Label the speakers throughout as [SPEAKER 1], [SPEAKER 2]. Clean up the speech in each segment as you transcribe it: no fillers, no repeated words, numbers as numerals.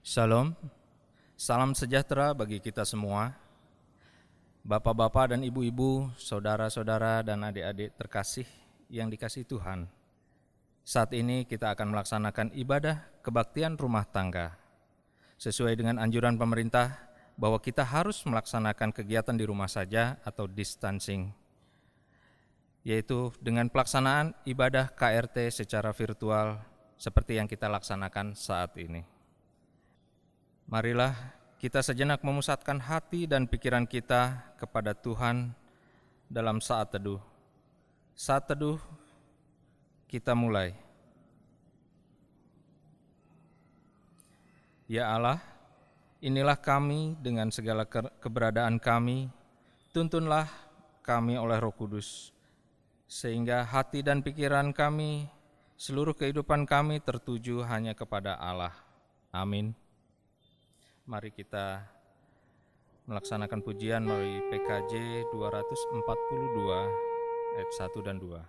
[SPEAKER 1] Shalom, salam sejahtera bagi kita semua, Bapak-bapak dan ibu-ibu, saudara-saudara dan adik-adik terkasih yang dikasihi Tuhan. Saat ini kita akan melaksanakan ibadah kebaktian rumah tangga. Sesuai dengan anjuran pemerintah bahwa kita harus melaksanakan kegiatan di rumah saja atau distancing, yaitu dengan pelaksanaan ibadah KRT secara virtual seperti yang kita laksanakan saat ini. Marilah kita sejenak memusatkan hati dan pikiran kita kepada Tuhan dalam saat teduh. Saat teduh kita mulai. Ya Allah, inilah kami dengan segala keberadaan kami, tuntunlah kami oleh Roh Kudus, sehingga hati dan pikiran kami, seluruh kehidupan kami tertuju hanya kepada Allah. Amin. Mari kita melaksanakan pujian melalui PKJ 242 ayat 1 dan 2.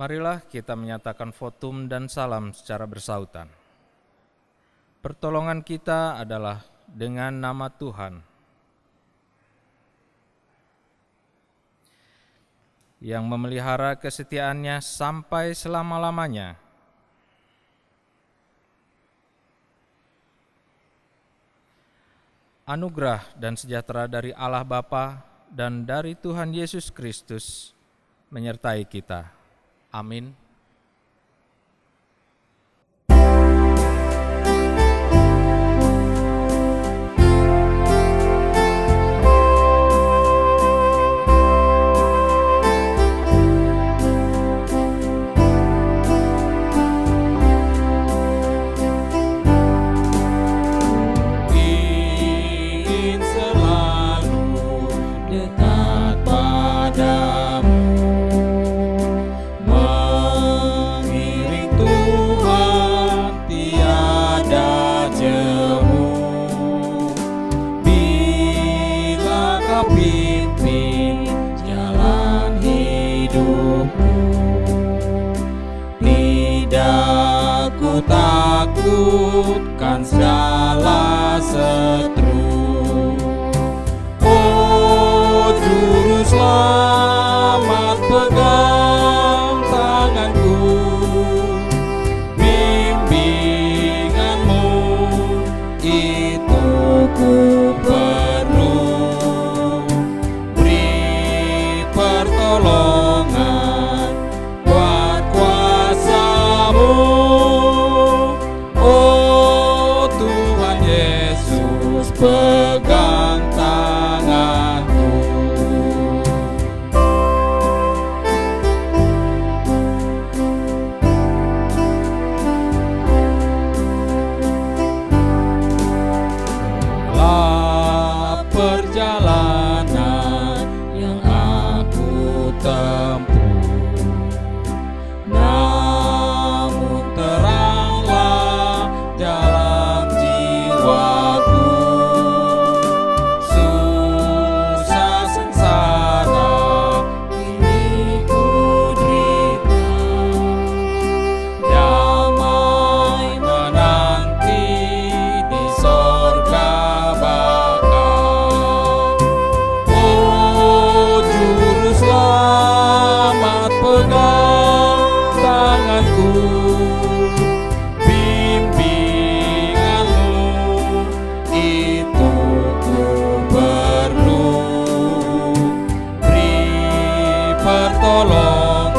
[SPEAKER 1] Marilah kita menyatakan votum dan salam secara bersautan. Pertolongan kita adalah dengan nama Tuhan, yang memelihara kesetiaannya sampai selama-lamanya. Anugerah dan sejahtera dari Allah Bapa dan dari Tuhan Yesus Kristus menyertai kita. Amin.
[SPEAKER 2] Ingin selalu dekat padamu. hidupku. Tidak ku takutkan segala setru. Oh Juru Selamat, pegang tanganku. Bimbinganmu itu ku perlu. Beri pertolongan, kuat kuasa-Mu. Oh Tuhan Yesus, pegang tanganku. Lah perjalanan yang aku tempuh, namun teranglah dalam jiwaku. Susah sengsara ini ku derita, damai menanti di sorga bakal. Oh Juru Selamat, pegang tanganku. Bimbinganmu itu ku perlu. Beri pertolongan,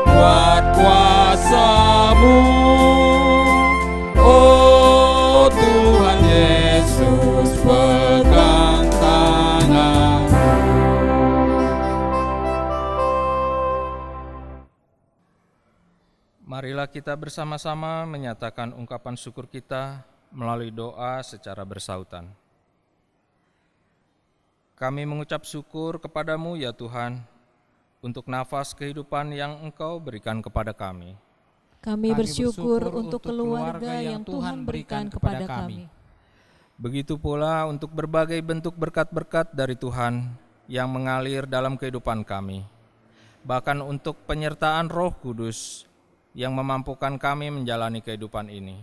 [SPEAKER 2] kuat kuasa-Mu. Oh Tuhan Yesus, pegang tanganku.
[SPEAKER 1] Marilah kita bersama-sama menyatakan ungkapan syukur kita melalui doa secara bersautan. Kami mengucap syukur kepadamu ya Tuhan, untuk nafas kehidupan yang Engkau berikan kepada kami.
[SPEAKER 3] Kami bersyukur untuk keluarga yang Tuhan berikan kepada kami.
[SPEAKER 1] Begitu pula untuk berbagai bentuk berkat-berkat dari Tuhan yang mengalir dalam kehidupan kami. Bahkan untuk penyertaan Roh Kudus yang memampukan kami menjalani kehidupan ini.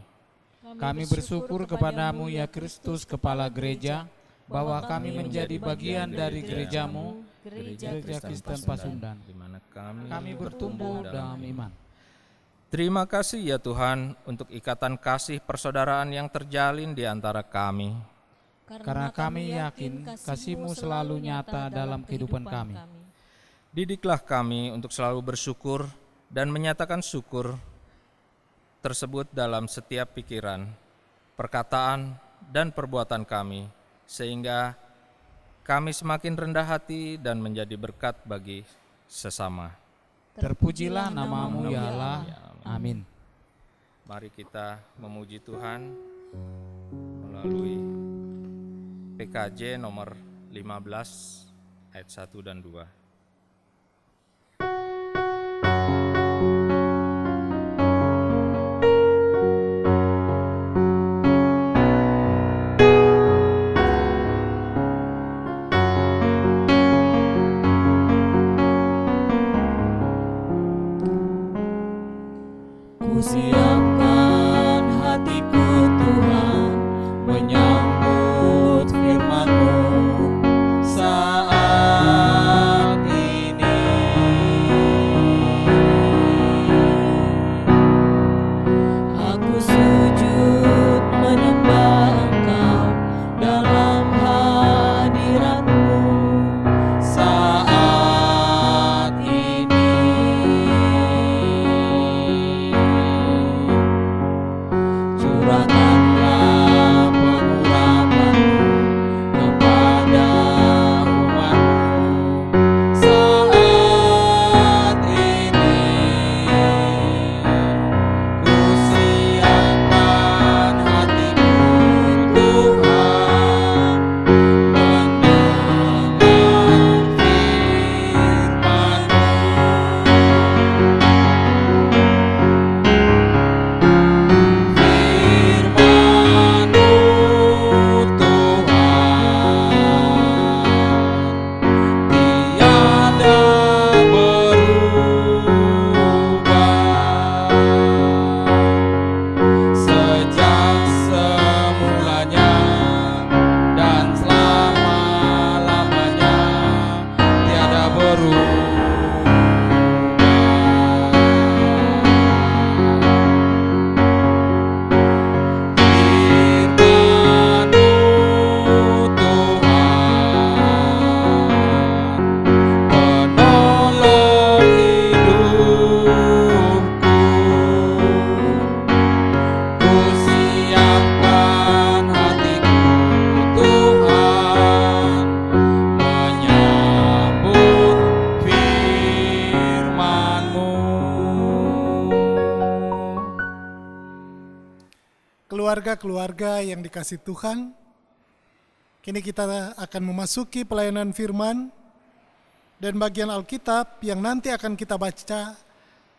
[SPEAKER 2] Kami bersyukur kepadamu ya Kristus, Kepala Gereja, bahwa kami menjadi bagian dari gereja-Mu, Gereja Kristen Pasundan,
[SPEAKER 1] di mana
[SPEAKER 2] kami bertumbuh dalam iman.
[SPEAKER 1] Terima kasih ya Tuhan untuk ikatan kasih persaudaraan yang terjalin di antara kami.
[SPEAKER 2] Karena kami yakin kasih-Mu selalu nyata dalam kehidupan kami.
[SPEAKER 1] Didiklah kami untuk selalu bersyukur dan menyatakan syukur tersebut dalam setiap pikiran, perkataan, dan perbuatan kami, sehingga kami semakin rendah hati dan menjadi berkat bagi sesama.
[SPEAKER 2] Terpujilah nama-Mu ya Allah. Amin.
[SPEAKER 1] Mari kita memuji Tuhan melalui PKJ nomor 15 ayat 1 dan 2.
[SPEAKER 2] Siapkan hatiku Tuhan, menyambut firman-Mu saat ini. Aku sujud menyembah Engkau dalam hadirat-Mu saat ini.
[SPEAKER 4] Keluarga-keluarga yang dikasihi Tuhan, kini kita akan memasuki pelayanan firman dan bagian Alkitab yang nanti akan kita baca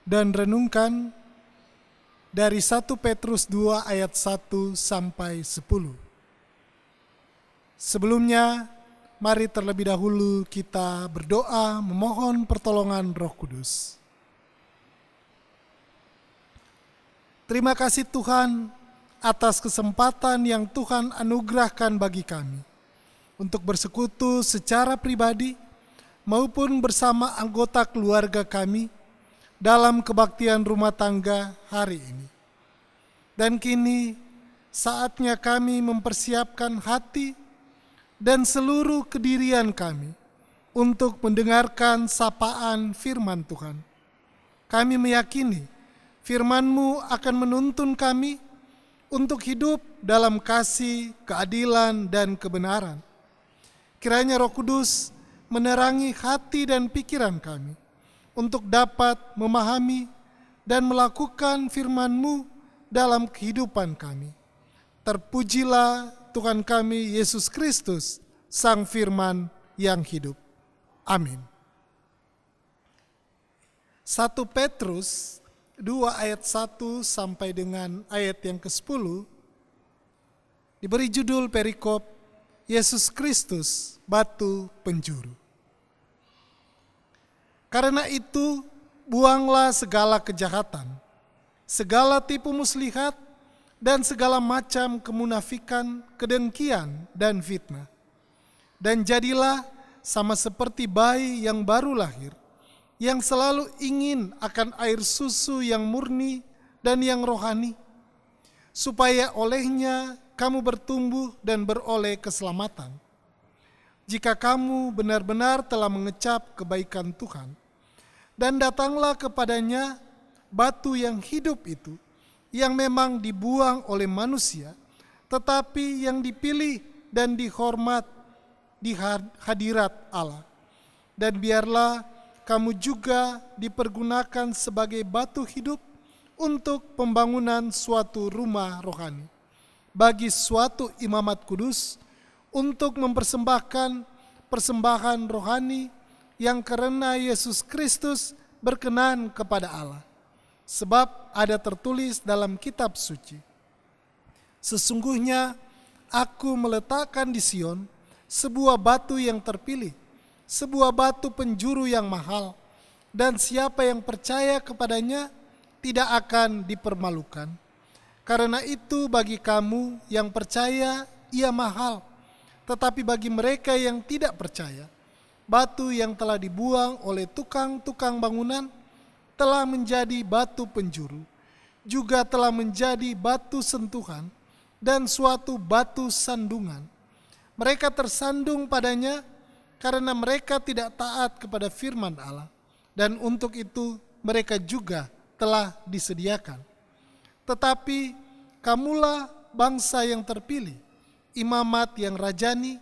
[SPEAKER 4] dan renungkan dari 1 Petrus 2 ayat 1 sampai 10. Sebelumnya, mari terlebih dahulu kita berdoa memohon pertolongan Roh Kudus. Terima kasih Tuhan atas kesempatan yang Tuhan anugerahkan bagi kami untuk bersekutu secara pribadi maupun bersama anggota keluarga kami dalam kebaktian rumah tangga hari ini. Dan kini saatnya kami mempersiapkan hati dan seluruh kedirian kami untuk mendengarkan sapaan firman Tuhan. Kami meyakini firman-Mu akan menuntun kami untuk hidup dalam kasih, keadilan, dan kebenaran. Kiranya Roh Kudus menerangi hati dan pikiran kami untuk dapat memahami dan melakukan firman-Mu dalam kehidupan kami. Terpujilah Tuhan kami Yesus Kristus, Sang Firman yang hidup. Amin. 1 Petrus 2 ayat 1 sampai dengan ayat yang ke-10 diberi judul perikop Yesus Kristus batu penjuru. Karena itu buanglah segala kejahatan, segala tipu muslihat dan segala macam kemunafikan, kedengkian dan fitnah. Dan jadilah sama seperti bayi yang baru lahir, yang selalu ingin akan air susu yang murni dan yang rohani, supaya olehnya kamu bertumbuh dan beroleh keselamatan. Jika kamu benar-benar telah mengecap kebaikan Tuhan, dan datanglah kepadanya batu yang hidup itu, yang memang dibuang oleh manusia, tetapi yang dipilih dan dihormat di hadirat Allah. Dan biarlah kamu juga dipergunakan sebagai batu hidup untuk pembangunan suatu rumah rohani, bagi suatu imamat kudus, untuk mempersembahkan persembahan rohani yang karena Yesus Kristus berkenan kepada Allah. Sebab ada tertulis dalam kitab suci, sesungguhnya aku meletakkan di Sion sebuah batu yang terpilih, sebuah batu penjuru yang mahal, dan siapa yang percaya kepadanya tidak akan dipermalukan. Karena itu bagi kamu yang percaya ia mahal, tetapi bagi mereka yang tidak percaya, batu yang telah dibuang oleh tukang-tukang bangunan telah menjadi batu penjuru, juga telah menjadi batu sentuhan dan suatu batu sandungan. Mereka tersandung padanya karena mereka tidak taat kepada firman Allah, dan untuk itu mereka juga telah disediakan. Tetapi kamulah bangsa yang terpilih, imamat yang rajani,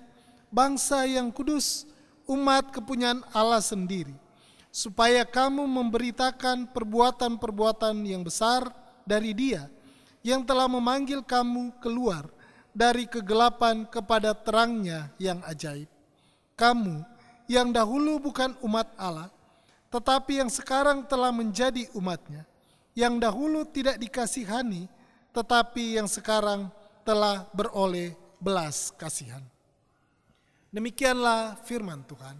[SPEAKER 4] bangsa yang kudus, umat kepunyaan Allah sendiri, supaya kamu memberitakan perbuatan-perbuatan yang besar dari Dia yang telah memanggil kamu keluar dari kegelapan kepada terangnya yang ajaib. Kamu yang dahulu bukan umat Allah, tetapi yang sekarang telah menjadi umatnya, yang dahulu tidak dikasihani, tetapi yang sekarang telah beroleh belas kasihan. Demikianlah firman Tuhan.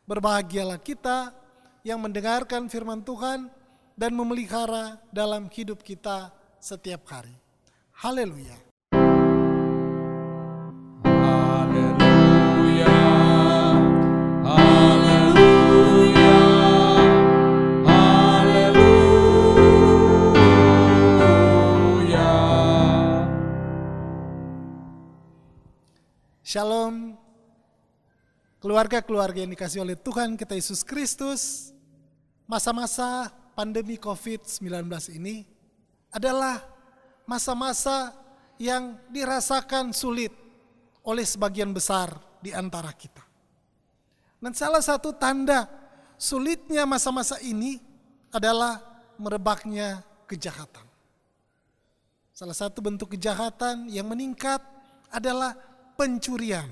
[SPEAKER 4] Berbahagialah kita yang mendengarkan firman Tuhan dan memelihara dalam hidup kita setiap hari. Haleluya.
[SPEAKER 2] Haleluya. Haleluya.
[SPEAKER 4] Shalom, keluarga-keluarga yang dikasihi oleh Tuhan kita Yesus Kristus. Masa-masa pandemi COVID-19 ini adalah masa-masa yang dirasakan sulit oleh sebagian besar di antara kita. Dan salah satu tanda sulitnya masa-masa ini adalah merebaknya kejahatan. Salah satu bentuk kejahatan yang meningkat adalah pencurian.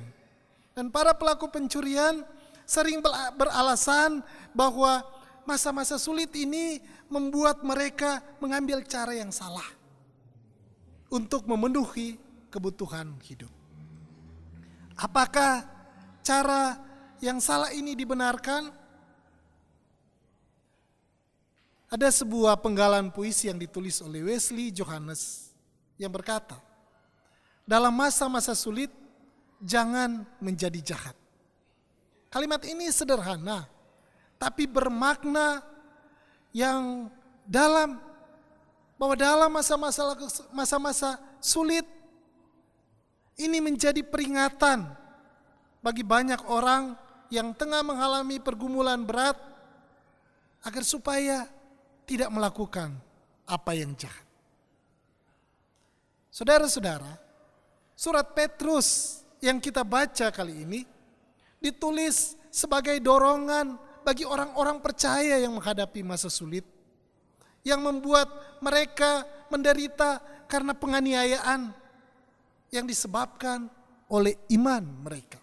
[SPEAKER 4] Dan para pelaku pencurian sering beralasan bahwa masa-masa sulit ini membuat mereka mengambil cara yang salah untuk memenuhi kebutuhan hidup. Apakah cara yang salah ini dibenarkan? Ada sebuah penggalan puisi yang ditulis oleh Wesley Johannes yang berkata, dalam masa-masa sulit, jangan menjadi jahat. Kalimat ini sederhana, tapi bermakna yang dalam, bahwa dalam masa-masa sulit, ini menjadi peringatan bagi banyak orang yang tengah mengalami pergumulan berat, agar supaya tidak melakukan apa yang jahat. Saudara-saudara, surat Petrus yang kita baca kali ini ditulis sebagai dorongan bagi orang-orang percaya yang menghadapi masa sulit, yang membuat mereka menderita karena penganiayaan yang disebabkan oleh iman mereka.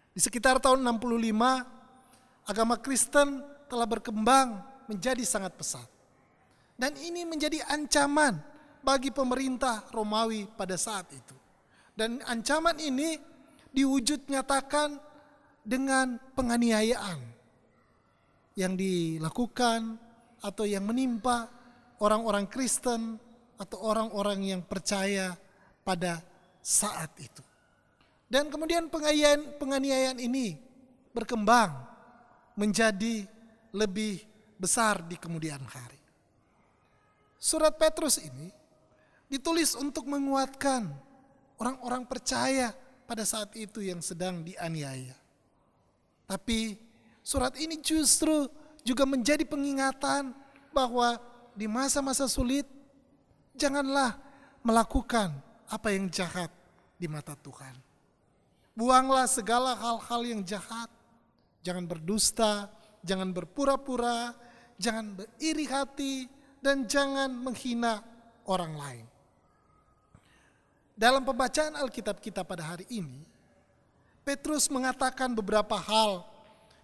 [SPEAKER 4] Di sekitar tahun 65, agama Kristen telah berkembang menjadi sangat pesat. Dan ini menjadi ancaman bagi pemerintah Romawi pada saat itu. Dan ancaman ini diwujud nyatakan dengan penganiayaan yang dilakukan atau yang menimpa orang-orang Kristen atau orang-orang yang percaya pada saat itu. Dan kemudian penganiayaan ini berkembang menjadi lebih besar di kemudian hari. Surat Petrus ini ditulis untuk menguatkan orang-orang percaya pada saat itu yang sedang dianiaya. Tapi surat ini justru juga menjadi pengingatan bahwa di masa-masa sulit janganlah melakukan apa yang jahat di mata Tuhan. Buanglah segala hal-hal yang jahat. Jangan berdusta, jangan berpura-pura, jangan beriri hati, dan jangan menghina orang lain. Dalam pembacaan Alkitab kita pada hari ini, Petrus mengatakan beberapa hal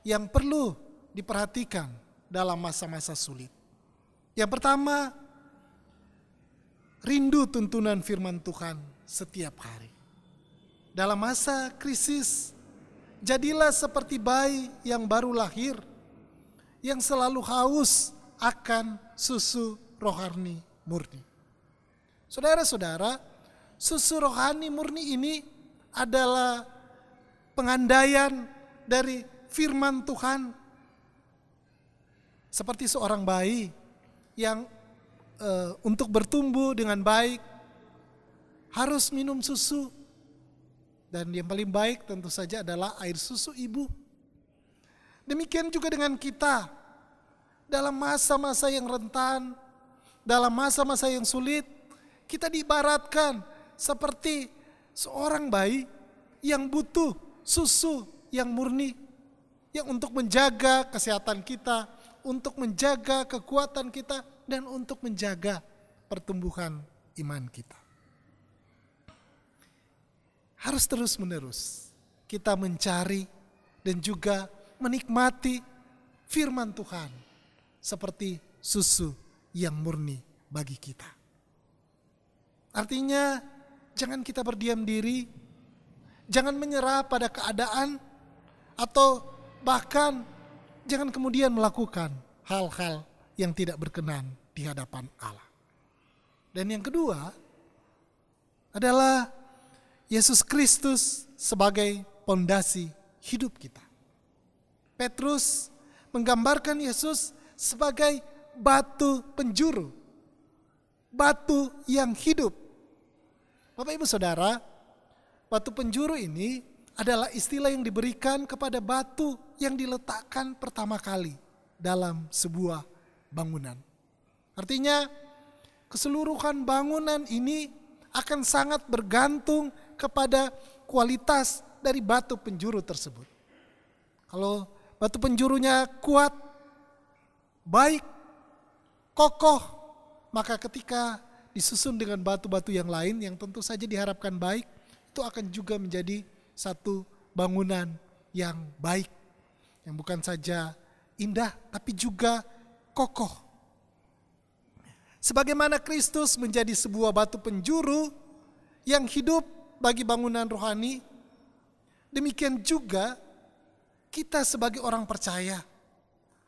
[SPEAKER 4] yang perlu diperhatikan dalam masa-masa sulit. Yang pertama, rindu tuntunan firman Tuhan setiap hari. Dalam masa krisis, jadilah seperti bayi yang baru lahir, yang selalu haus akan susu rohani murni. Saudara-saudara, susu rohani murni ini adalah pengandaian dari firman Tuhan. Seperti seorang bayi yang untuk bertumbuh dengan baik harus minum susu. Dan yang paling baik tentu saja adalah air susu ibu. Demikian juga dengan kita. Dalam masa-masa yang rentan, dalam masa-masa yang sulit, kita diibaratkan seperti seorang bayi yang butuh susu yang murni, yang untuk menjaga kesehatan kita, untuk menjaga kekuatan kita, dan untuk menjaga pertumbuhan iman kita. Harus terus-menerus kita mencari dan juga menikmati firman Tuhan seperti susu yang murni bagi kita. Artinya jangan kita berdiam diri, jangan menyerah pada keadaan, atau bahkan jangan kemudian melakukan hal-hal yang tidak berkenan di hadapan Allah. Dan yang kedua adalah Yesus Kristus sebagai pondasi hidup kita. Petrus menggambarkan Yesus sebagai batu penjuru, batu yang hidup. Bapak Ibu Saudara, batu penjuru ini adalah istilah yang diberikan kepada batu yang diletakkan pertama kali dalam sebuah bangunan. Artinya keseluruhan bangunan ini akan sangat bergantung kepada kualitas dari batu penjuru tersebut. Kalau batu penjurunya kuat, baik, kokoh, maka ketika disusun dengan batu-batu yang lain yang tentu saja diharapkan baik, itu akan juga menjadi satu bangunan yang baik, yang bukan saja indah tapi juga kokoh. Sebagaimana Kristus menjadi sebuah batu penjuru yang hidup bagi bangunan rohani, demikian juga kita sebagai orang percaya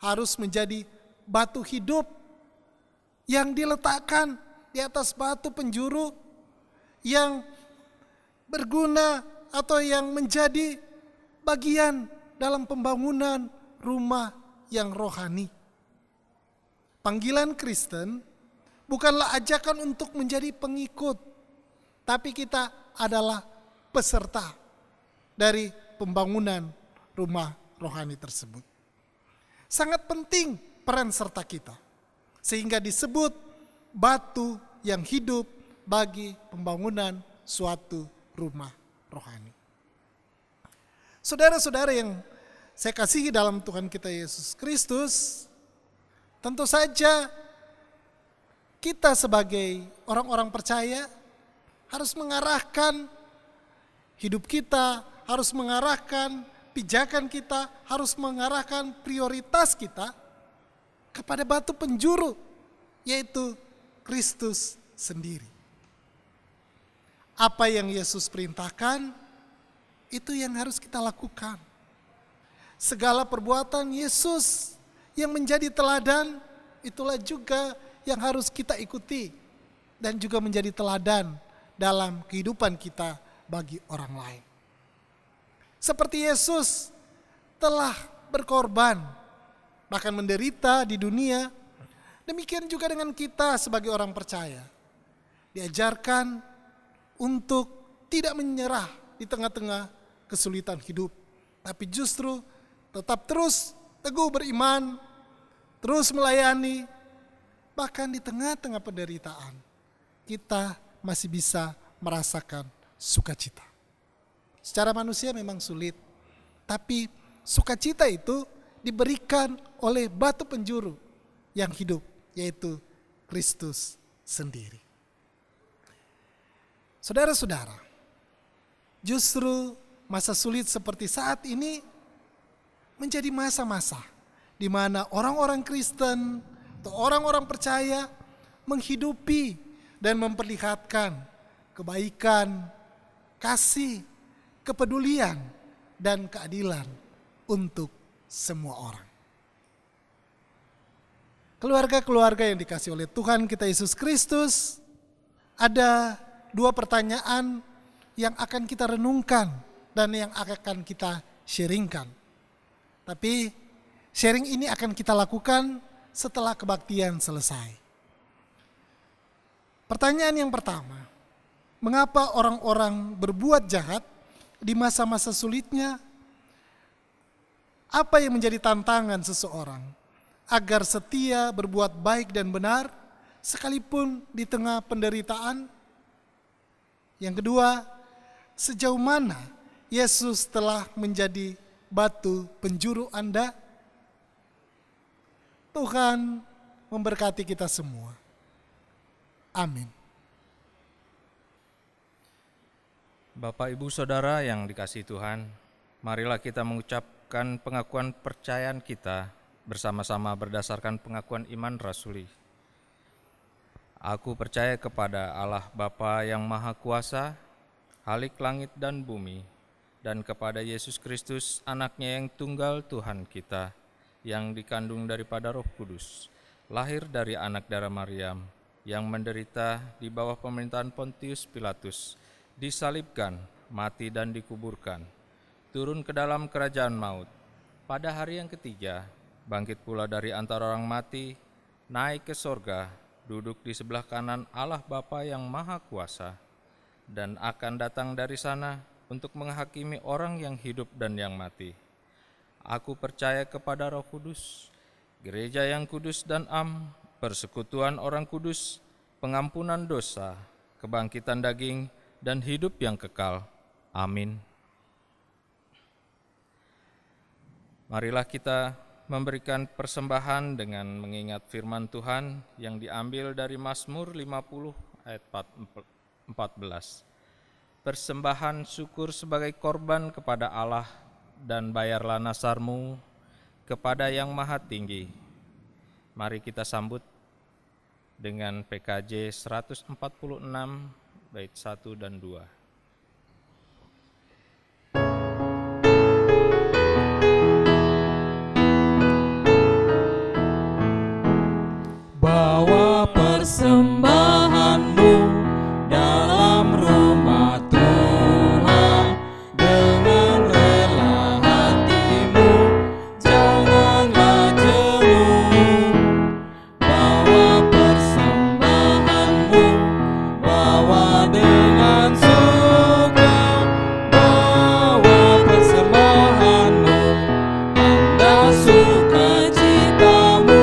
[SPEAKER 4] harus menjadi batu hidup yang diletakkan di atas batu penjuru yang berguna atau yang menjadi bagian dalam pembangunan rumah yang rohani. Panggilan Kristen bukanlah ajakan untuk menjadi pengikut, tapi kita adalah peserta dari pembangunan rumah rohani tersebut. Sangat penting peran serta kita, sehingga disebut batu yang hidup bagi pembangunan suatu rumah rohani. Saudara-saudara yang saya kasihi dalam Tuhan kita Yesus Kristus, tentu saja kita sebagai orang-orang percaya harus mengarahkan hidup kita, harus mengarahkan pijakan kita, harus mengarahkan prioritas kita kepada batu penjuru, yaitu Kristus sendiri. Apa yang Yesus perintahkan, itu yang harus kita lakukan. Segala perbuatan Yesus yang menjadi teladan, itulah juga yang harus kita ikuti dan juga menjadi teladan dalam kehidupan kita bagi orang lain. Seperti Yesus telah berkorban, bahkan menderita di dunia, demikian juga dengan kita sebagai orang percaya. Diajarkan untuk tidak menyerah di tengah-tengah kesulitan hidup, tapi justru tetap terus teguh beriman, terus melayani, bahkan di tengah-tengah penderitaan, kita masih bisa merasakan sukacita. Secara manusia memang sulit, tapi sukacita itu diberikan oleh batu penjuru yang hidup, yaitu Kristus sendiri. Saudara-saudara, justru masa sulit seperti saat ini menjadi masa-masa di mana orang-orang Kristen atau orang-orang percaya menghidupi dan memperlihatkan kebaikan, kasih, kepedulian, dan keadilan untuk semua orang. Keluarga-keluarga yang dikasihi oleh Tuhan kita Yesus Kristus, ada dua pertanyaan yang akan kita renungkan dan yang akan kita sharingkan. Tapi sharing ini akan kita lakukan setelah kebaktian selesai. Pertanyaan yang pertama, mengapa orang-orang berbuat jahat di masa-masa sulitnya? Apa yang menjadi tantangan seseorang agar setia berbuat baik dan benar sekalipun di tengah penderitaan? Yang kedua, sejauh mana Yesus telah menjadi batu penjuru Anda? Tuhan memberkati kita semua. Amin.
[SPEAKER 1] Bapak, Ibu, Saudara yang dikasihi Tuhan, marilah kita mengucapkan pengakuan percayaan kita bersama-sama berdasarkan pengakuan iman rasuli. Aku percaya kepada Allah Bapa yang Maha Kuasa, Khalik langit dan bumi, dan kepada Yesus Kristus, anaknya yang tunggal Tuhan kita, yang dikandung daripada Roh Kudus, lahir dari anak darah Maryam, yang menderita di bawah pemerintahan Pontius Pilatus, disalibkan, mati dan dikuburkan, turun ke dalam kerajaan maut. Pada hari yang ketiga, bangkit pula dari antara orang mati, naik ke sorga, duduk di sebelah kanan Allah Bapa yang Maha Kuasa, dan akan datang dari sana untuk menghakimi orang yang hidup dan yang mati. Aku percaya kepada Roh Kudus, gereja yang kudus dan am, persekutuan orang kudus, pengampunan dosa, kebangkitan daging, dan hidup yang kekal. Amin. Marilah kita memberikan persembahan dengan mengingat firman Tuhan yang diambil dari Mazmur 50 ayat 14. Persembahan syukur sebagai korban kepada Allah, dan bayarlah nasarmu kepada Yang Maha Tinggi. Mari kita sambut dengan PKJ 146 bait 1 dan 2.
[SPEAKER 2] Bawa persembahanmu dalam rumah Tuhan dengan rela hatimu, janganlah jemu. Bawa persembahanmu, bawa dengan suka. Bawa persembahanmu, tanda sukacitamu.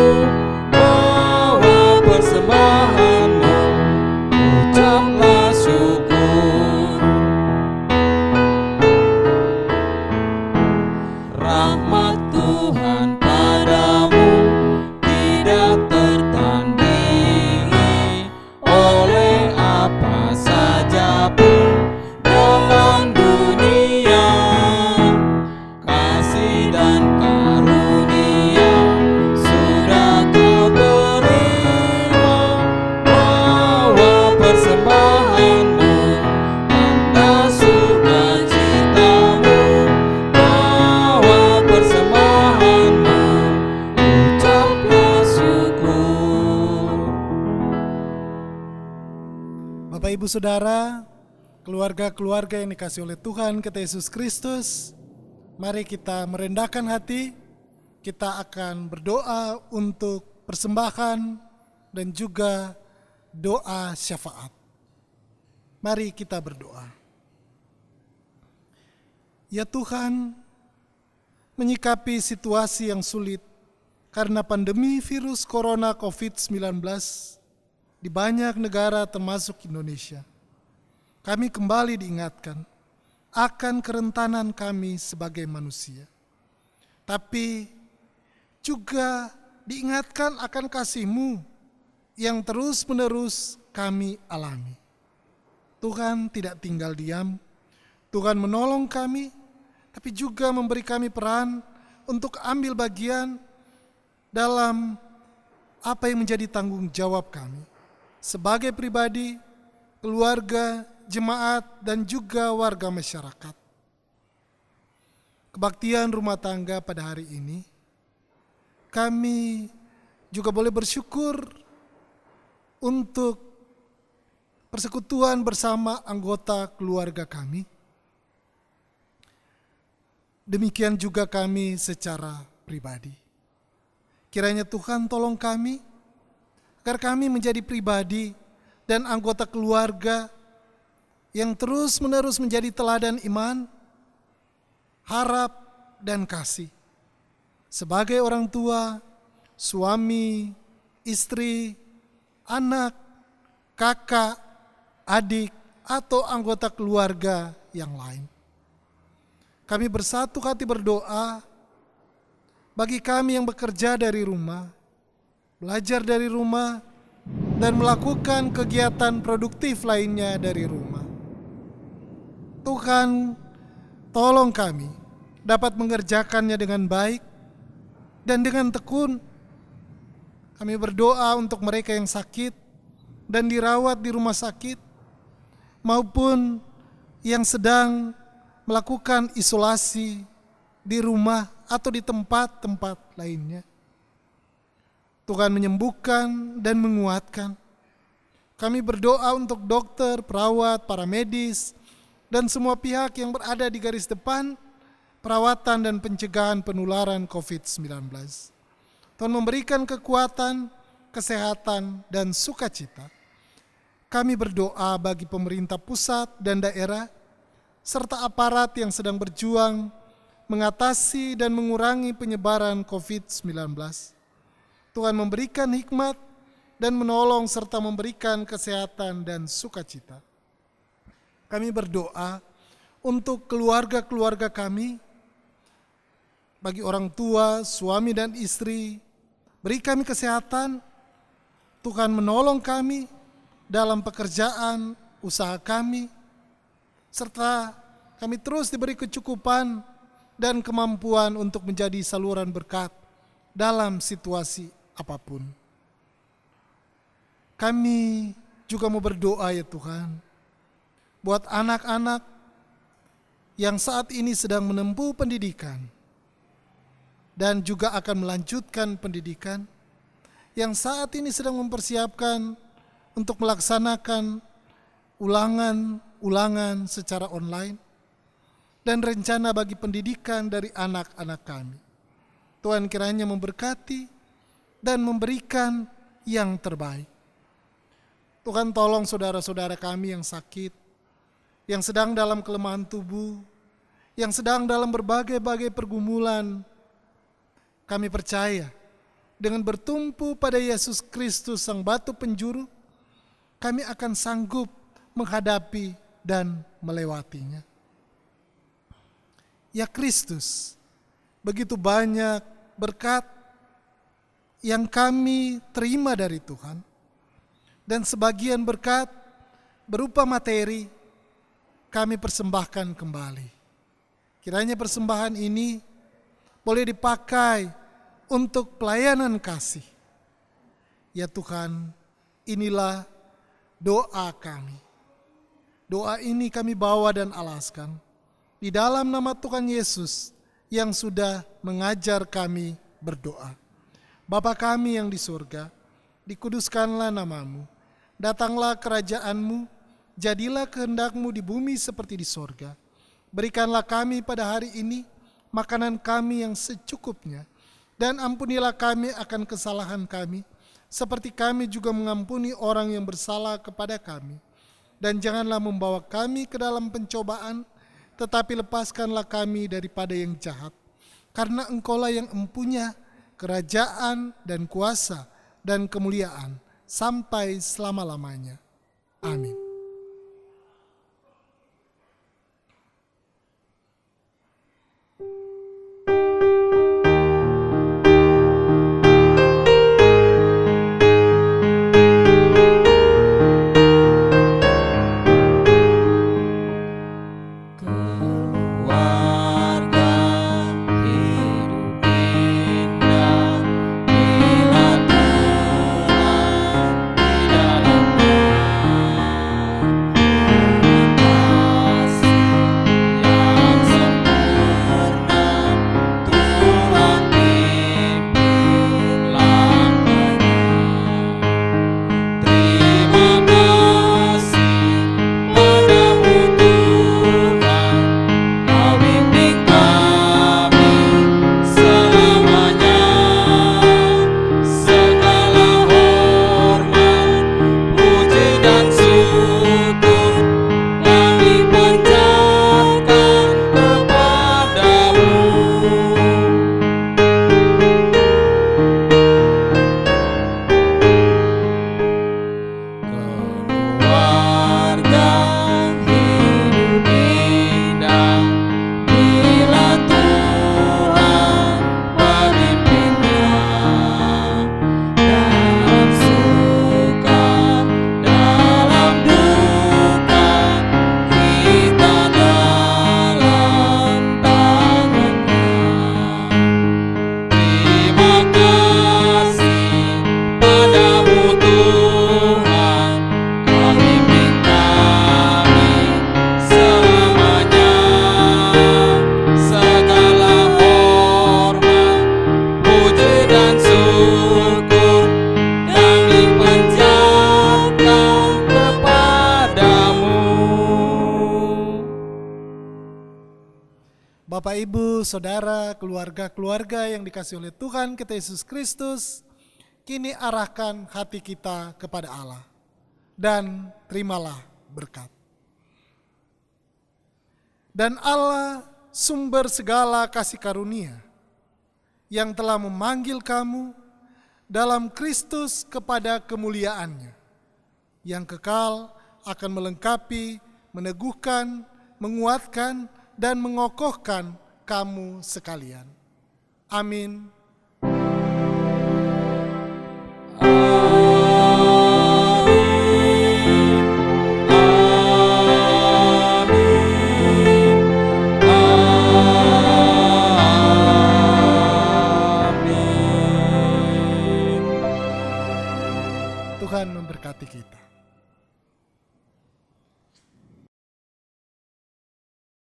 [SPEAKER 2] Persembahanmu, ucaplah syukur. Rahmat Tuhan padamu tidak tertandingi oleh apa saja pun dalam dunia. Kasih dan karunia sudah kau terima. Persembahanmu, tanda sukacitamu. Bawa persembahanmu, ucaplah syukur.
[SPEAKER 4] Bapak Ibu Saudara, keluarga-keluarga yang dikasihi oleh Tuhan kita Yesus Kristus, mari kita merendahkan hati, kita akan berdoa untuk persembahan dan juga doa syafaat. Mari kita berdoa. Ya Tuhan, menyikapi situasi yang sulit karena pandemi virus corona COVID-19 di banyak negara termasuk Indonesia, kami kembali diingatkan akan kerentanan kami sebagai manusia. Tapi juga diingatkan akan kasih-Mu yang terus-menerus kami alami. Tuhan tidak tinggal diam, Tuhan menolong kami, tapi juga memberi kami peran untuk ambil bagian dalam apa yang menjadi tanggung jawab kami sebagai pribadi, keluarga, jemaat, dan juga warga masyarakat. Kebaktian rumah tangga pada hari ini, kami juga boleh bersyukur untuk persekutuan bersama anggota keluarga kami. Demikian juga kami secara pribadi. Kiranya Tuhan tolong kami, agar kami menjadi pribadi dan anggota keluarga yang terus-menerus menjadi teladan iman, harap, dan kasih. Sebagai orang tua, suami, istri, anak, kakak, adik, atau anggota keluarga yang lain. Kami bersatu hati berdoa bagi kami yang bekerja dari rumah, belajar dari rumah, dan melakukan kegiatan produktif lainnya dari rumah. Tuhan, tolong kami dapat mengerjakannya dengan baik dan dengan tekun. Kami berdoa untuk mereka yang sakit dan dirawat di rumah sakit, maupun yang sedang melakukan isolasi di rumah atau di tempat-tempat lainnya. Tuhan menyembuhkan dan menguatkan. Kami berdoa untuk dokter, perawat, para medis, dan semua pihak yang berada di garis depan perawatan dan pencegahan penularan COVID-19. Tuhan memberikan kekuatan, kesehatan, dan sukacita. Kami berdoa bagi pemerintah pusat dan daerah, serta aparat yang sedang berjuang mengatasi dan mengurangi penyebaran COVID-19. Tuhan memberikan hikmat dan menolong serta memberikan kesehatan dan sukacita. Kami berdoa untuk keluarga-keluarga kami, bagi orang tua, suami dan istri, beri kami kesehatan. Tuhan menolong kami dalam pekerjaan, usaha kami, serta kami terus diberi kecukupan dan kemampuan untuk menjadi saluran berkat dalam situasi apapun. Kami juga mau berdoa ya Tuhan, buat anak-anak yang saat ini sedang menempuh pendidikan dan juga akan melanjutkan pendidikan, yang saat ini sedang mempersiapkan untuk melaksanakan ulangan secara online, dan rencana bagi pendidikan dari anak-anak kami. Tuhan kiranya memberkati dan memberikan yang terbaik. Tuhan tolong saudara-saudara kami yang sakit, yang sedang dalam kelemahan tubuh, yang sedang dalam berbagai-bagai pergumulan. Kami percaya dengan bertumpu pada Yesus Kristus Sang Batu Penjuru, kami akan sanggup menghadapi dan melewatinya. Ya Kristus, begitu banyak berkat yang kami terima dari Tuhan, dan sebagian berkat berupa materi kami persembahkan kembali. Kiranya persembahan ini boleh dipakai untuk pelayanan kasih. Ya Tuhan, inilah doa kami. Doa ini kami bawa dan alaskan di dalam nama Tuhan Yesus yang sudah mengajar kami berdoa. Bapa kami yang di surga, dikuduskanlah namamu. Datanglah kerajaan-Mu, jadilah kehendak-Mu di bumi seperti di surga. Berikanlah kami pada hari ini makanan kami yang secukupnya, dan ampunilah kami akan kesalahan kami, seperti kami juga mengampuni orang yang bersalah kepada kami. Dan janganlah membawa kami ke dalam pencobaan, tetapi lepaskanlah kami daripada yang jahat. Karena Engkaulah yang empunya kerajaan dan kuasa dan kemuliaan sampai selama-lamanya. Amin. Bapak, Ibu, Saudara, keluarga-keluarga yang dikasihi oleh Tuhan kita Yesus Kristus, kini arahkan hati kita kepada Allah dan terimalah berkat. dan Allah sumber segala kasih karunia yang telah memanggil kamu dalam Kristus kepada kemuliaan-Nya, yang kekal akan melengkapi, meneguhkan, menguatkan, dan mengokohkan kamu sekalian. Amin. Tuhan memberkati kita.